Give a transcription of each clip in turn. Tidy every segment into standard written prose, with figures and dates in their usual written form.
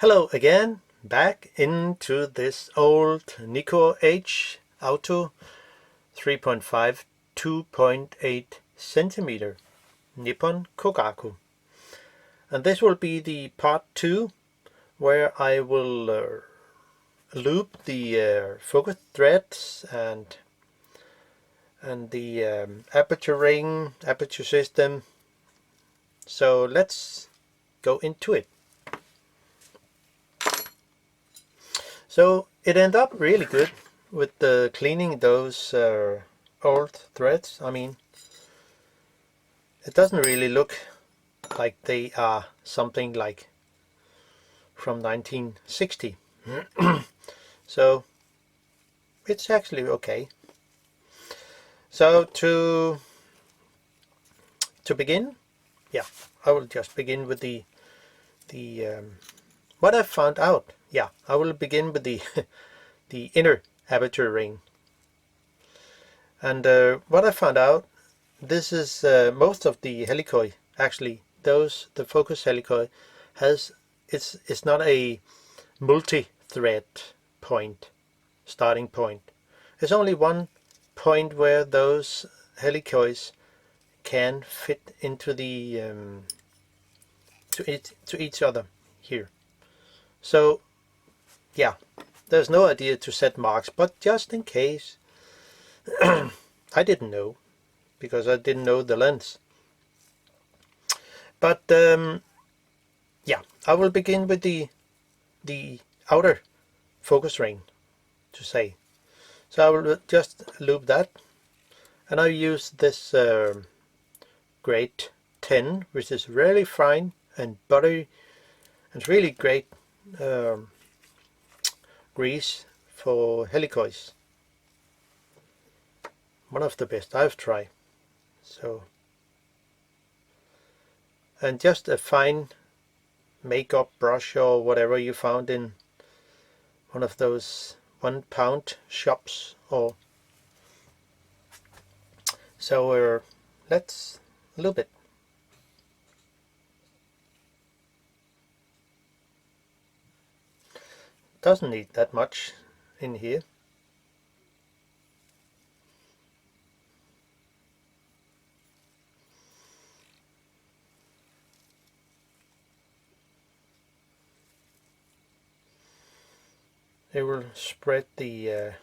Hello again, back into this old Nikkor-H Auto 3.5 2.8 centimeter Nippon Kogaku. And this will be the part 2 where I will loop the focus threads and the aperture ring, aperture system. So let's go into it. So it ended up really good with the cleaning those old threads. I mean, it doesn't really look like they are something like from 1960. So it's actually okay. So to begin, yeah, I will just begin with the what I found out. Yeah, I will begin with the the inner aperture ring. And what I found out, this is most of the helicoid, actually the focus helicoid has, it's not a multi-thread point, starting point. There's only one point where those helicoids can fit into the to each other here. So yeah, there's no idea to set marks, but just in case, I didn't know because I didn't know the length. But yeah, I will begin with the outer focus ring to say. So I will just loop that, and I use this grade 10, which is really fine and buttery. It's really great grease for helicoids. One of the best I've tried. So, and just a fine makeup brush or whatever you found in one of those £1 shops. Or so let's loop it. Doesn't need that much in here. It will spread the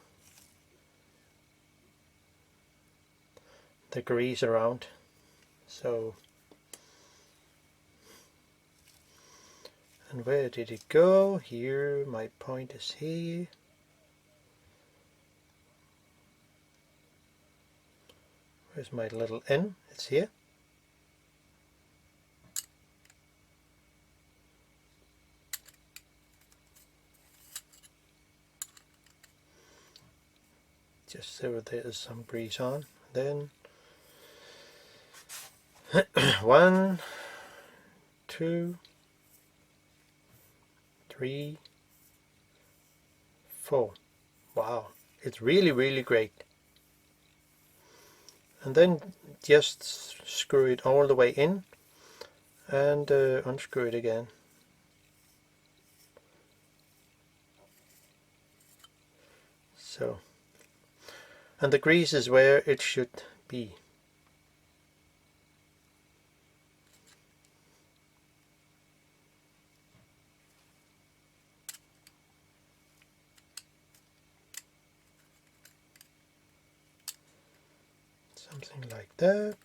grease around. So, and where did it go? Here, my point is here. Where's my little N? It's here. Just so there's some grease on. Then 1, 2, 3, 4. Wow, it's really great. And then just screw it all the way in and unscrew it again. So, and the grease is where it should be. Something like that.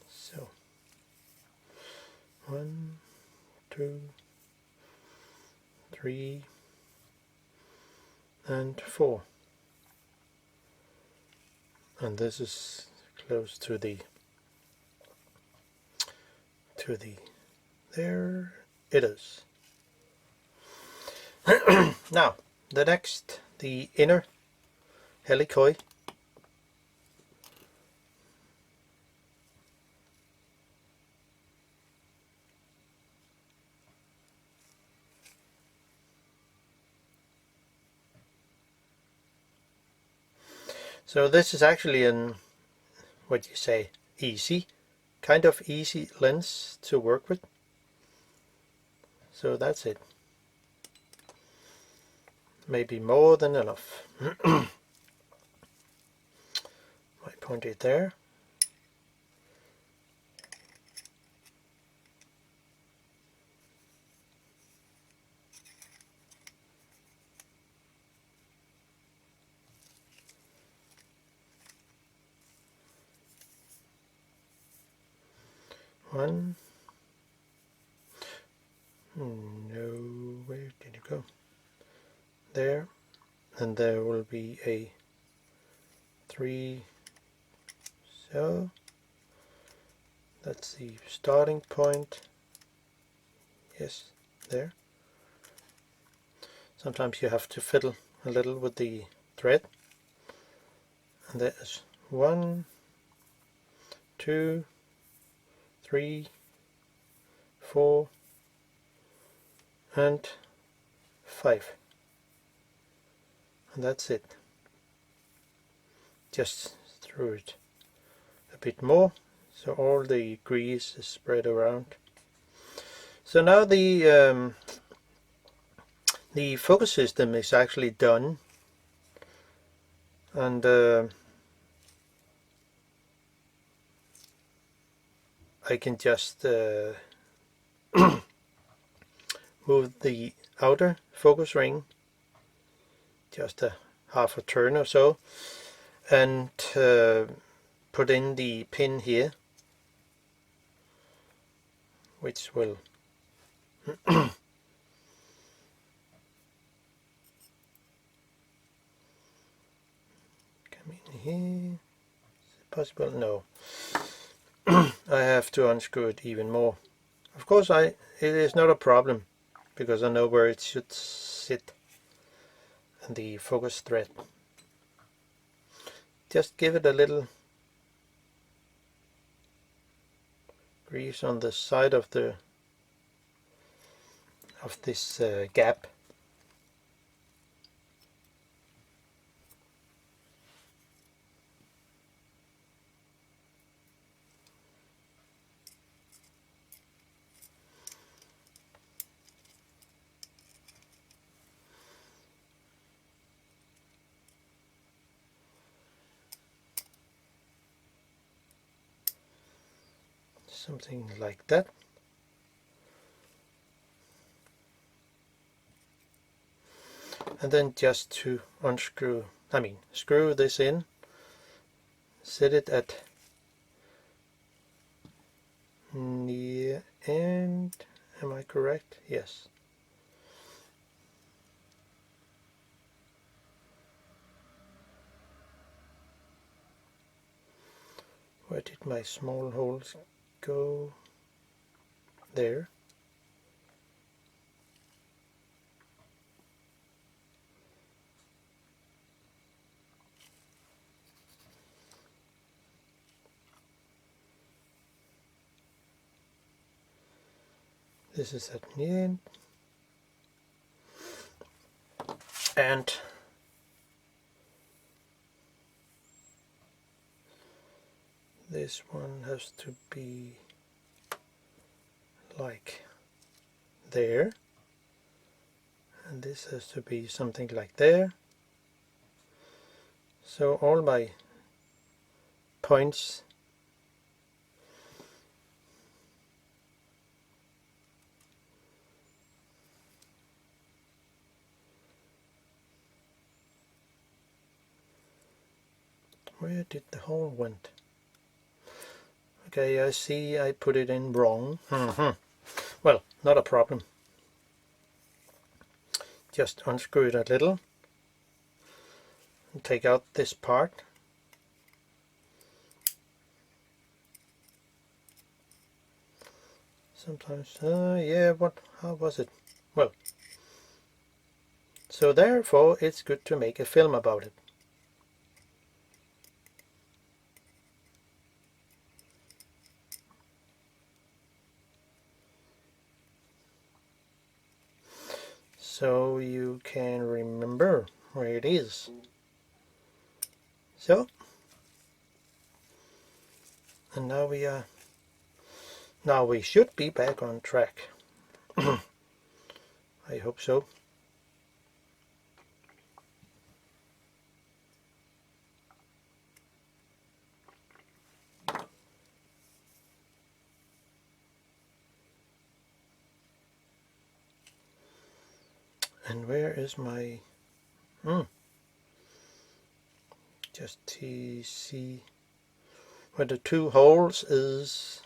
So 1, 2, 3, and 4. And this is close to the there it is. Now the next, the inner helicoid. So this is actually an, what do you say, easy, kind of easy lens to work with. So that's it. Maybe more than enough. I point it there. One. No, where did you go? There. And there will be a 3. So that's the starting point. Yes, there. Sometimes you have to fiddle a little with the thread. And there's 1, 2, 3, 4, and 5. And that's it. Just through it a bit more so all the grease is spread around. So now the focus system is actually done, and I can just move the outer focus ring just a half a turn or so, and put in the pin here, which will come in here. Is it possible? No. I have to unscrew it even more. Of course, it is not a problem because I know where it should sit in the focus thread. Just give it a little grease on the side of this gap. Something like that. And then just to unscrew, screw this in, set it at near end. Am I correct? Yes. Where did my small holes go? There. This is at the end. And this one has to be like there, and this has to be something like there. So all my points where did the hole went? Okay, I see I put it in wrong. Well, not a problem. Just unscrew it a little and take out this part. Sometimes, yeah, how was it? Well, so therefore it's good to make a film about it. So you can remember where it is. So, and now we should be back on track. I hope so. And where is my just TC where the two holes is?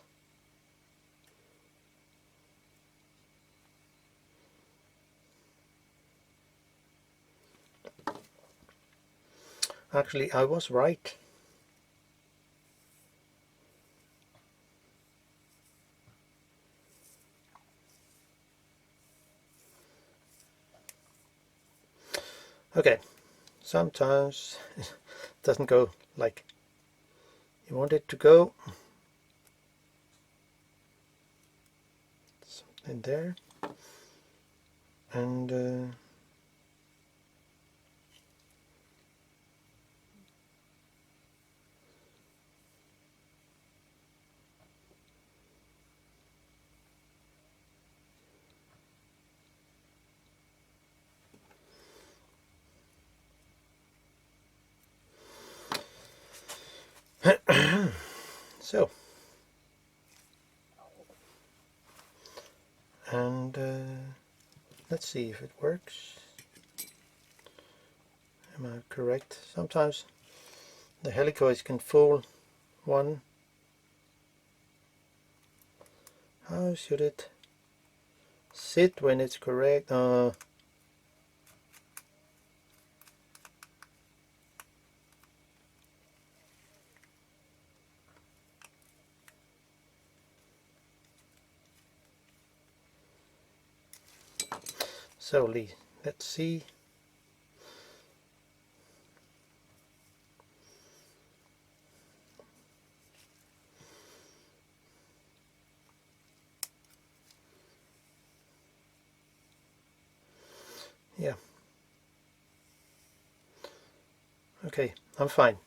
Actually, I was right. Okay, sometimes it doesn't go like you want it to go. Something there. And so, and let's see if it works. Am I correct? Sometimes the helicoids can fool one. How should it sit when it's correct? So let's see. Yeah. Okay, I'm fine.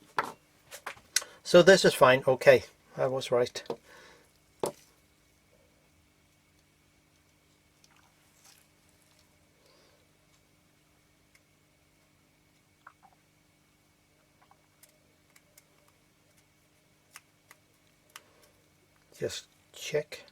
So this is fine. Okay, I was right. Just check.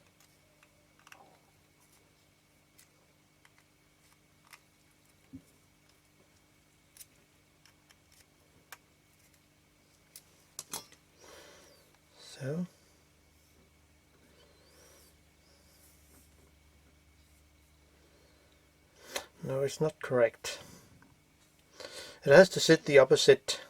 So. No, it's not correct. It has to sit the opposite.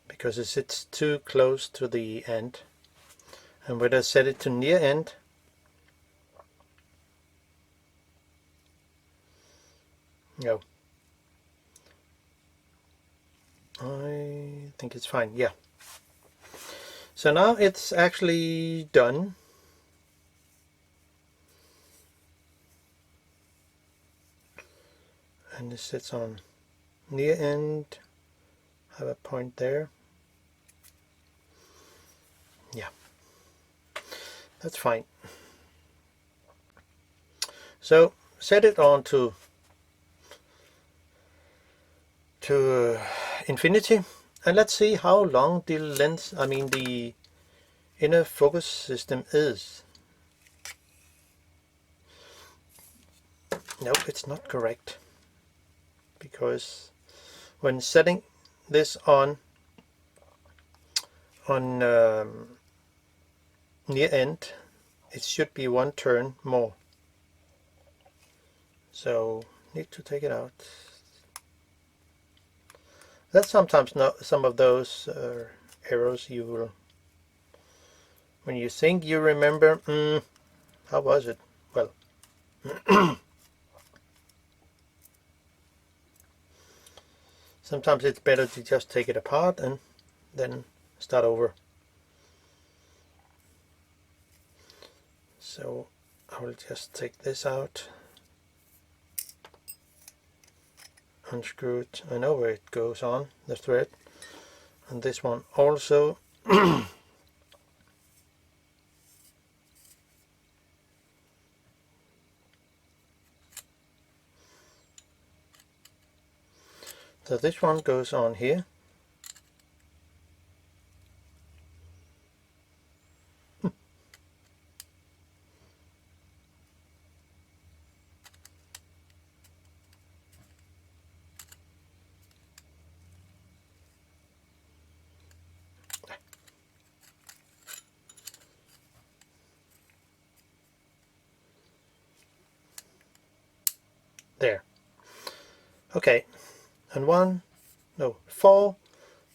Because it sits too close to the end. And when I set it to near end, no. I think it's fine, yeah. So now it's actually done. And it sits on near end. Have a point there. Yeah, that's fine. So set it on to infinity, and let's see how long the lens, I mean the inner focus system is. No, it's not correct, because when setting this on near end, it should be one turn more. So need to take it out. That's sometimes not some of those errors you will, when you think you remember, how was it? Well, sometimes it's better to just take it apart and then start over. So I will just take this out, unscrew it. I know where it goes on, the thread. and this one also. So this one goes on here. There. Okay, and 4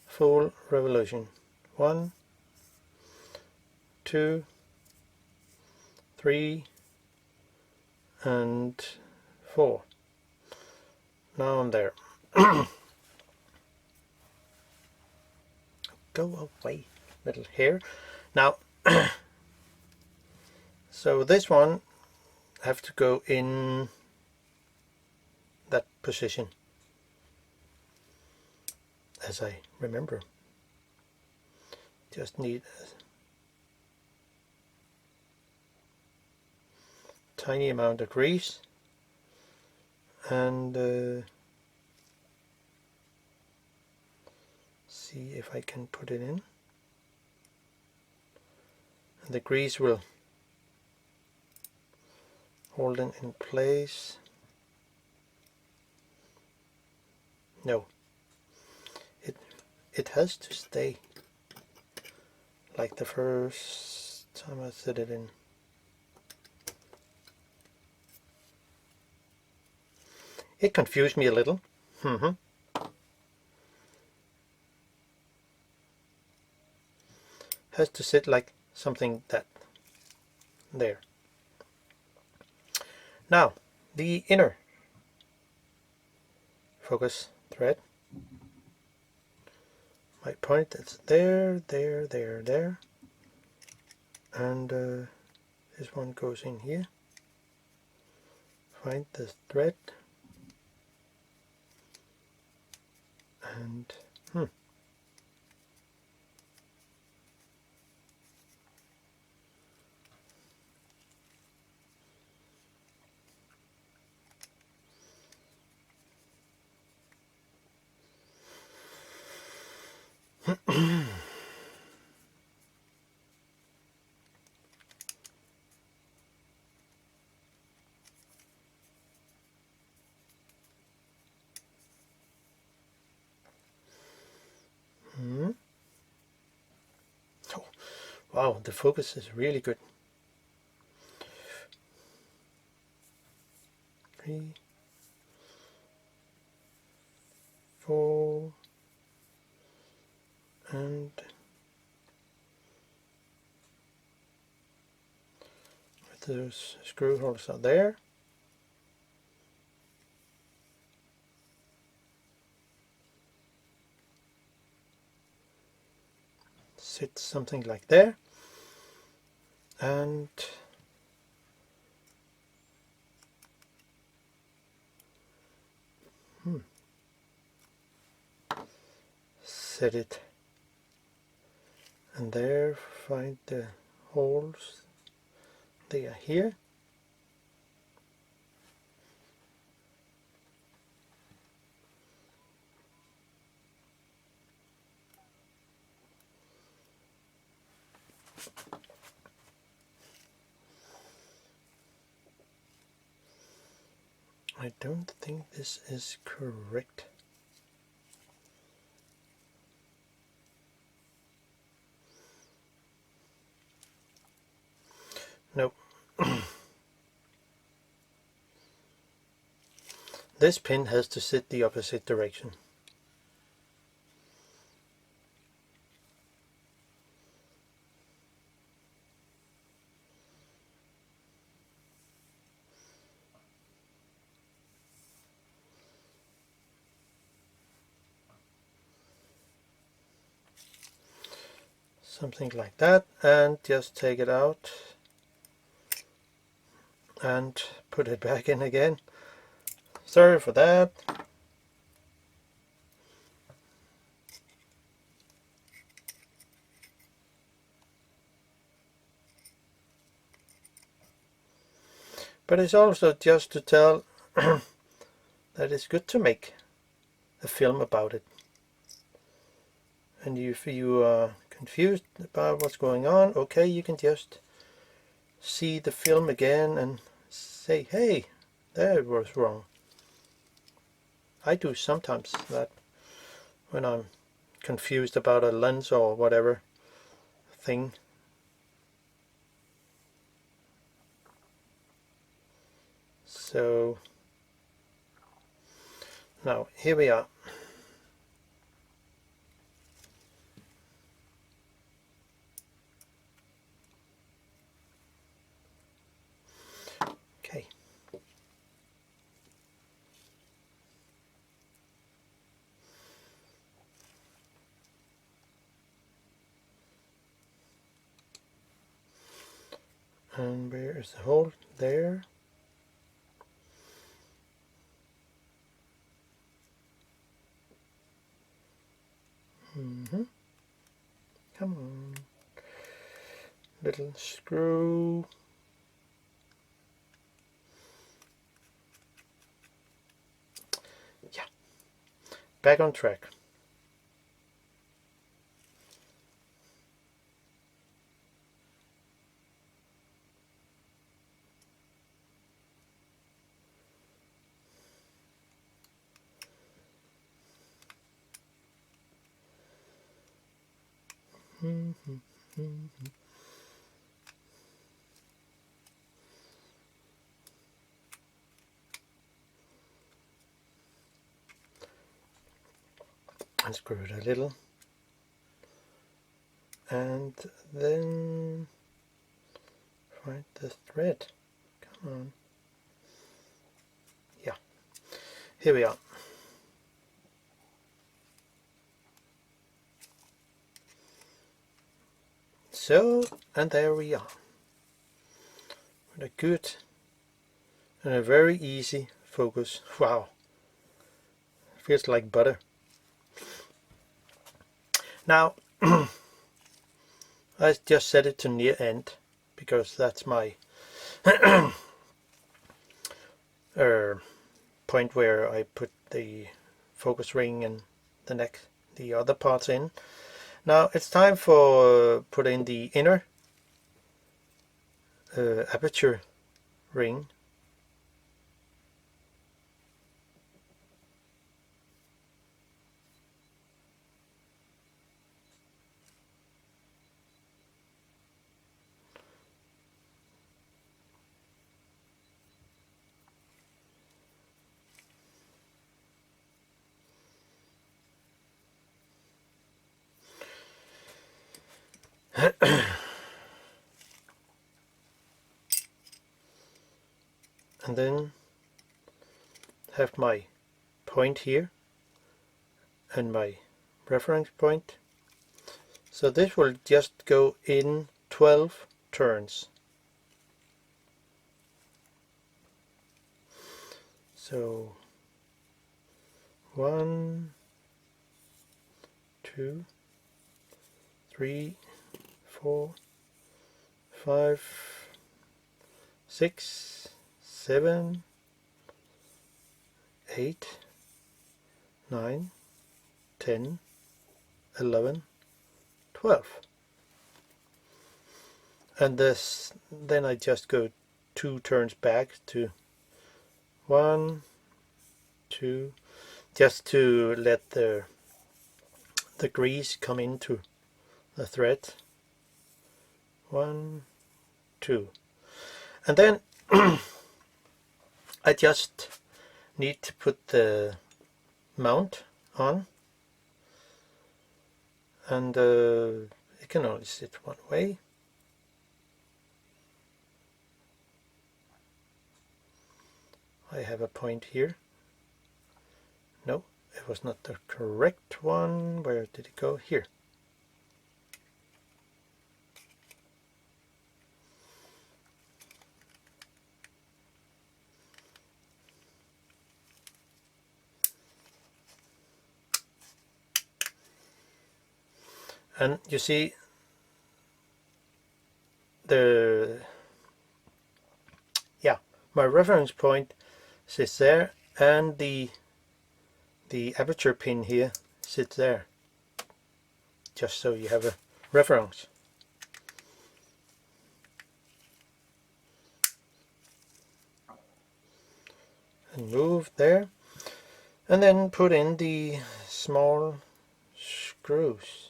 full revolution. 1, 2, 3, and 4. Now I'm there. Go away, little hair. Now, so this one have to go in that position, as I remember. Just need a tiny amount of grease, and see if I can put it in. And the grease will hold it in place. No, it has to stay like the first time I set it in. It confused me a little. Has to sit like something that there. Now the inner focus thread. My point is there, and this one goes in here. Find the thread, and oh, wow, the focus is really good. 3, 4, and with those screw holes are there. Sit something like there, and set it, and there, find the holes. They are here. I don't think this is correct. Nope. This pin has to sit the opposite direction. Something like that, and just take it out and put it back in again. Sorry for that. But it's also just to tell that it's good to make a film about it. And if you are confused about what's going on, okay, you can just see the film again and say, hey, that was wrong. I do sometimes that when I'm confused about a lens or whatever thing. So now here we are. Okay. And where is the hole? There. Come on. Little screw. Yeah. Back on track. Unscrew it a little. And then find the thread. Come on. Yeah. Here we are. So, and there we are. With a good and a very easy focus. Wow. Feels like butter. Now, I just set it to near end because that's my point where I put the focus ring and the other parts in. Now it's time for putting the inner aperture ring. And then have my point here and my reference point. So this will just go in 12 turns. So 1, 2, 3, 4, 5, 6, 7, 8, 9, 10, 11, 12. And this, then I just go 2 turns back to 1, 2, just to let the grease come into the thread. 1, 2. And then I just need to put the mount on, and it can only sit one way. I have a point here. No, it was not the correct one. Where did it go? Here. And you see my reference point sits there, and the aperture pin here sits there, just so you have a reference. And move there, and then put in the small screws.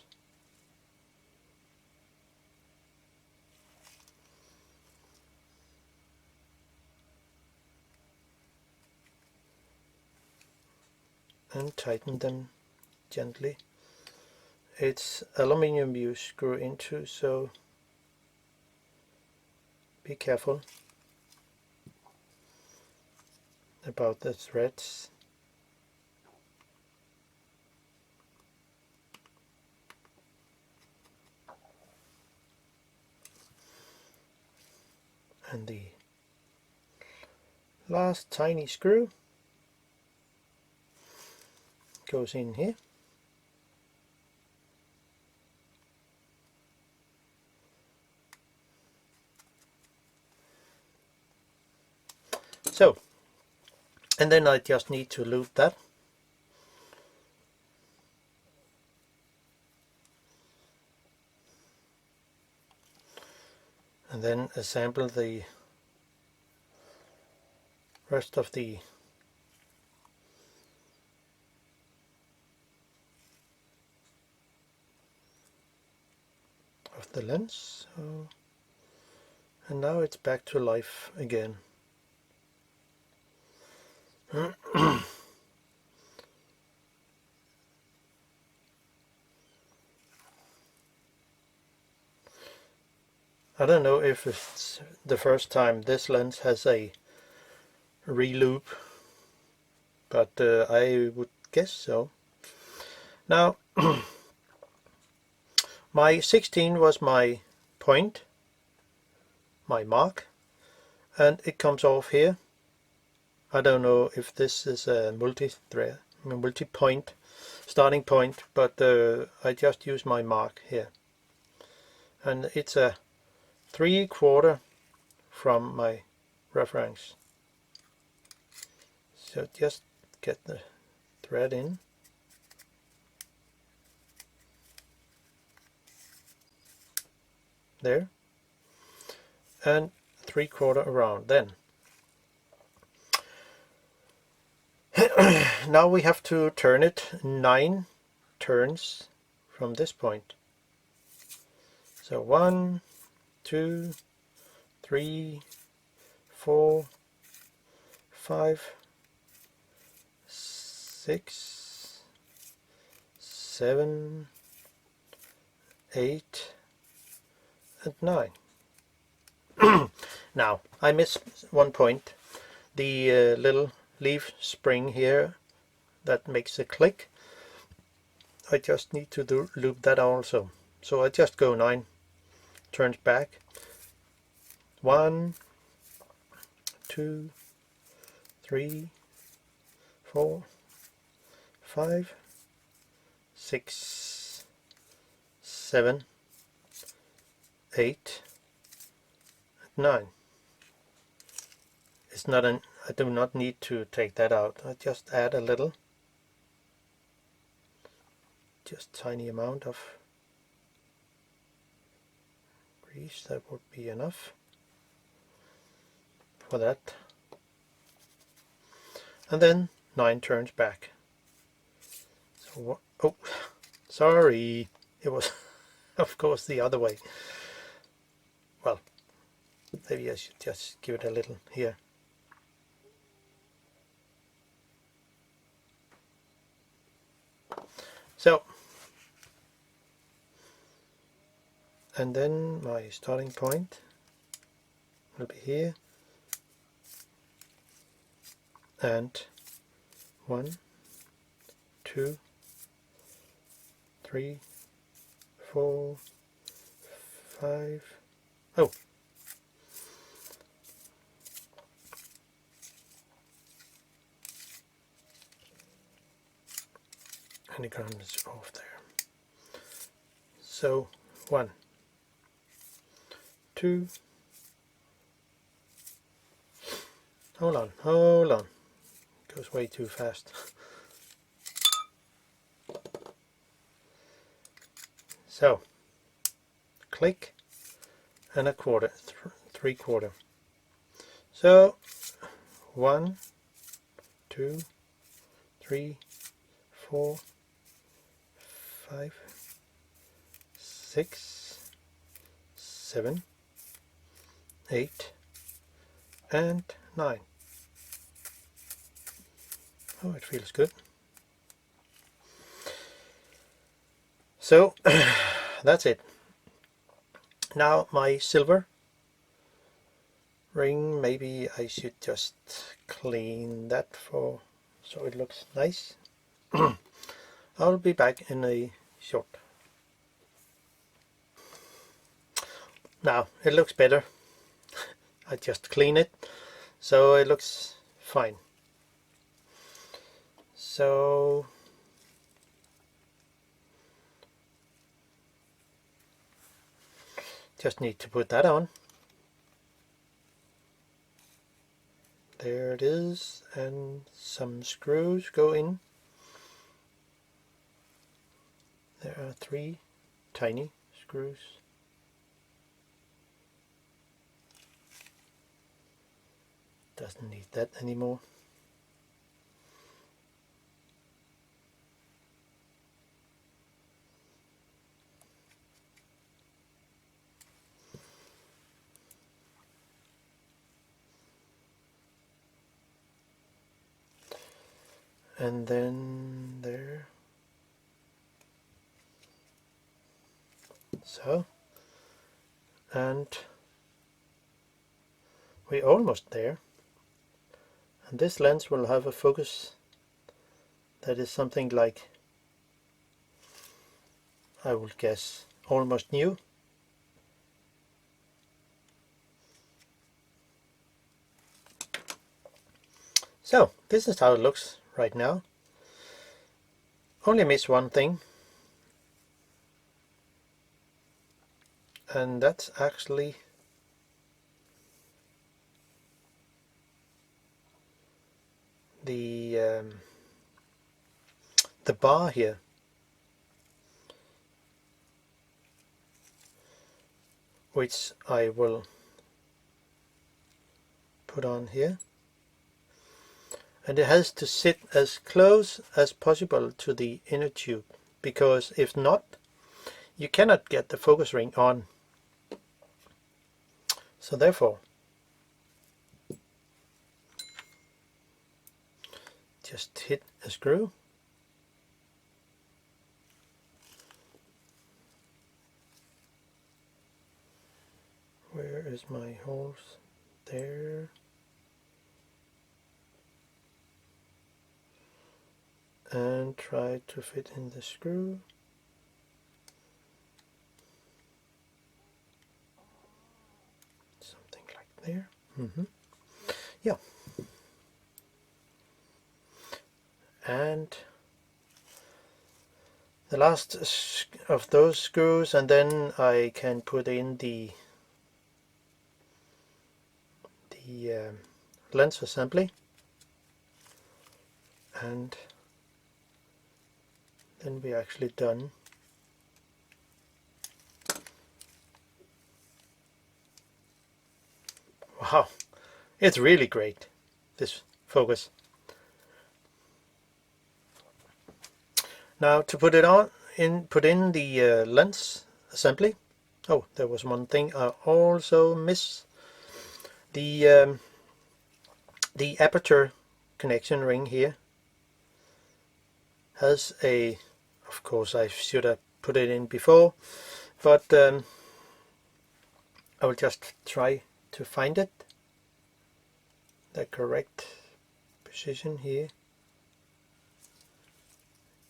And tighten them gently. It's aluminium you screw into, so be careful about the threads. And the last tiny screw goes in here. So, and then I just need to lube that. And then assemble the rest of the lens. So, and now it's back to life again. I don't know if it's the first time this lens has a Re-lube, but I would guess so. Now, my 16 was my point, my mark, and it comes off here. I don't know if this is a multi-thread, multi-point starting point, but I just use my mark here. And it's a 3/4 from my reference. So just get the thread in. There. And 3/4 around then. Now we have to turn it 9 turns from this point. So 1, 2, 3, 4, 5, 6, 7, 8, and 9. Now I missed one point. The little leaf spring here that makes a click. I just need to loop that also. So I just go 9 turns back. 1, 2, 3, 4, 5, 6, 7, 8, 9. It's not an, I do not need to take that out. I just add a little, just tiny amount of grease. That would be enough for that. And then 9 turns back. So what? Oh, sorry, it was of course the other way. Well, maybe I should just give it a little here. So, and then my starting point will be here, and 1, 2, 3, 4, 5. Oh, and it comes off there. So 1, 2, Hold on, hold on. Goes way too fast. So, click and a quarter, 3/4. So 1, 2, 3, 4, 5, 6, 7, 8, and 9. Oh, it feels good. So that's it. Now my silver ring, maybe I should just clean that so it looks nice. I'll be back in a short. Now it looks better. I just clean it, so it looks fine. So just need to put that on. There it is, and some screws go in. There are 3 tiny screws. Doesn't need that anymore. And then there. So, and we're almost there. And this lens will have a focus that is something like, I would guess, almost new. So this is how it looks right now. Only miss one thing, and that's actually the bar here. Which I will put on here. And it has to sit as close as possible to the inner tube, because if not, you cannot get the focus ring on. So therefore, just hit a screw. Where is my holes? There. And try to fit in the screw. Something like there. Yeah. And the last of those screws, and then I can put in the lens assembly, and then we're actually done. Wow, it's really great, this focus. Now to put it on, put in the lens assembly. Oh, there was one thing I also missed. The aperture connection ring here has a, of course I should have put it in before, but I will just try to find it, the correct position here.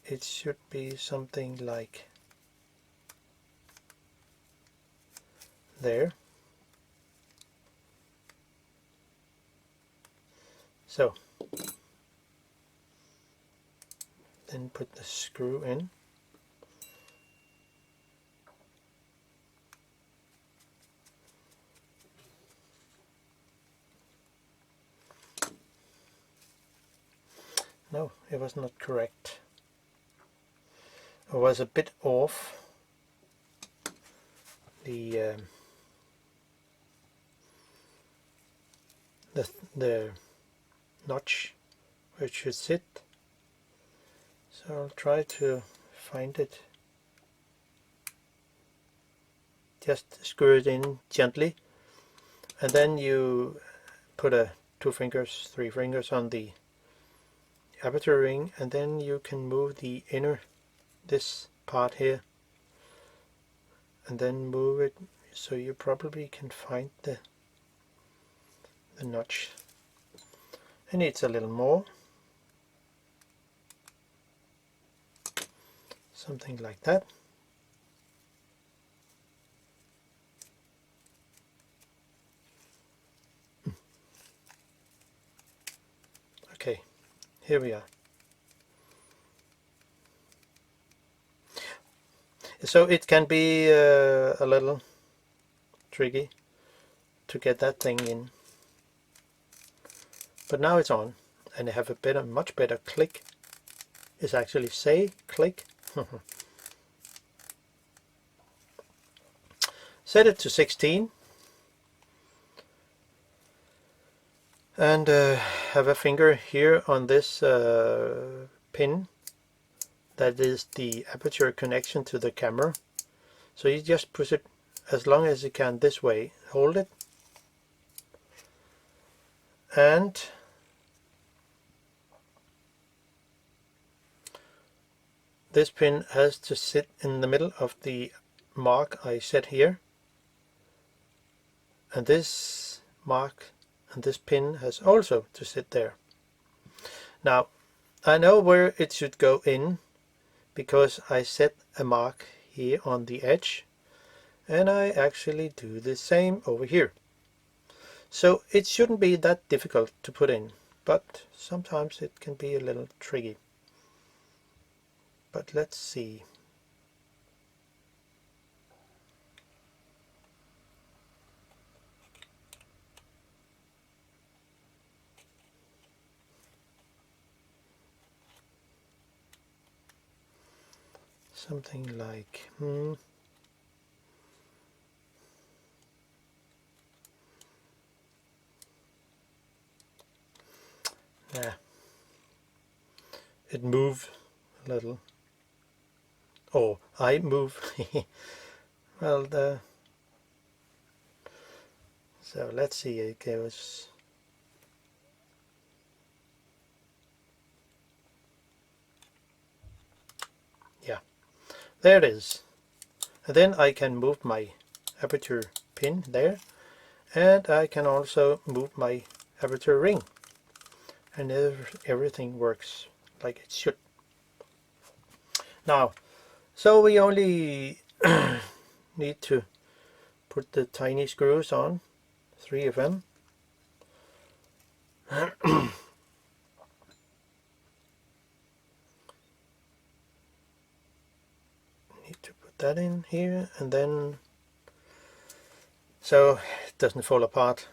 It should be something like there. So then put the screw in. it was not correct. It was a bit off. The notch where it should sit. So I'll try to find it. Just screw it in gently, and then you put 2 fingers, 3 fingers on the aperture ring, and then you can move the inner, this part here, and then move it so you probably can find the notch. It needs a little more, something like that. Okay, here we are. So it can be a little tricky to get that thing in, but now it's on, and I have a much better click. It's actually say click. Set it to 16, and have a finger here on this pin that is the aperture connection to the camera. So you just push it as long as you can this way, hold it, and this pin has to sit in the middle of the mark I set here, and this mark and this pin has also to sit there. Now I know where it should go in because I set a mark here on the edge, and I actually do the same over here. So it shouldn't be that difficult to put in, but sometimes it can be a little tricky. But let's see. Something like yeah, it moved a little. Oh, I move. Well, so let's see, it goes. Yeah, there it is. And then I can move my aperture pin there, and I can also move my aperture ring, and everything works like it should. Now, so we only need to put the tiny screws on, 3 of them. Need to put that in here, and then so it doesn't fall apart.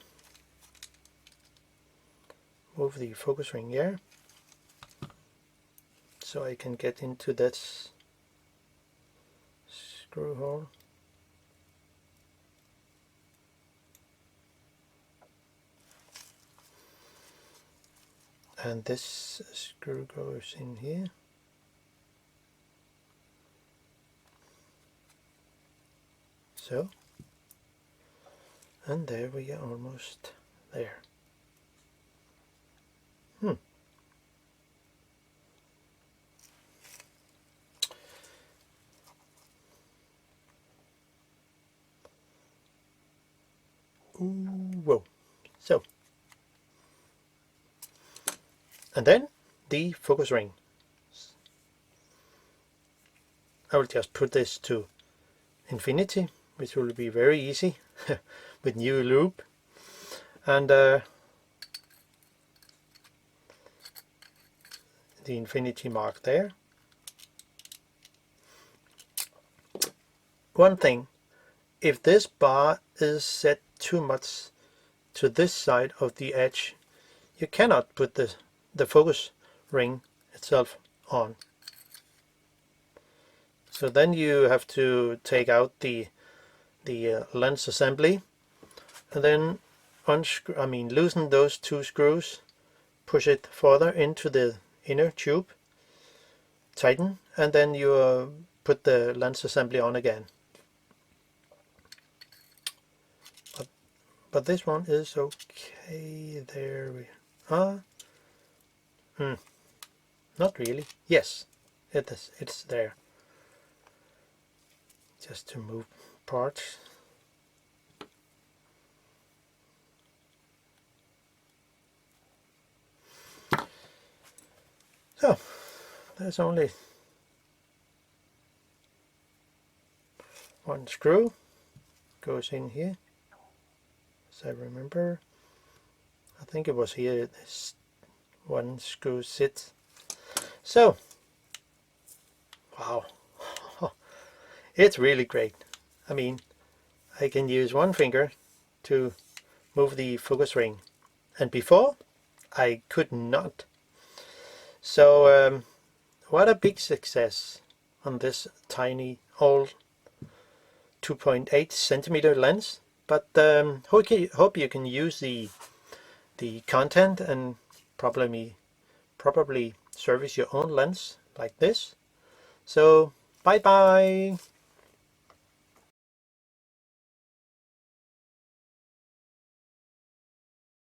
Move the focus ring here so I can get into this screw hole. And this screw goes in here. So, and there we are, almost there. Ooh, whoa. So, and then the focus ring. I will just put this to infinity, which will be very easy with new lube, and the infinity mark there. One thing, if this bar is set too much to this side of the edge, you cannot put the focus ring itself on. So then you have to take out the lens assembly, and then loosen those two screws, push it further into the inner tube, tighten, and then you put the lens assembly on again. But this one is okay. There we are. Not really. Yes, it is. It's there. Just to move parts. So there's only one screw goes in here, as I remember. I think it was here this one screw sits. So wow, it's really great. I mean, I can use one finger to move the focus ring, and before I could not. So what a big success on this tiny old 2.8 centimeter lens. But hope you can use the content and probably service your own lens like this. So bye bye.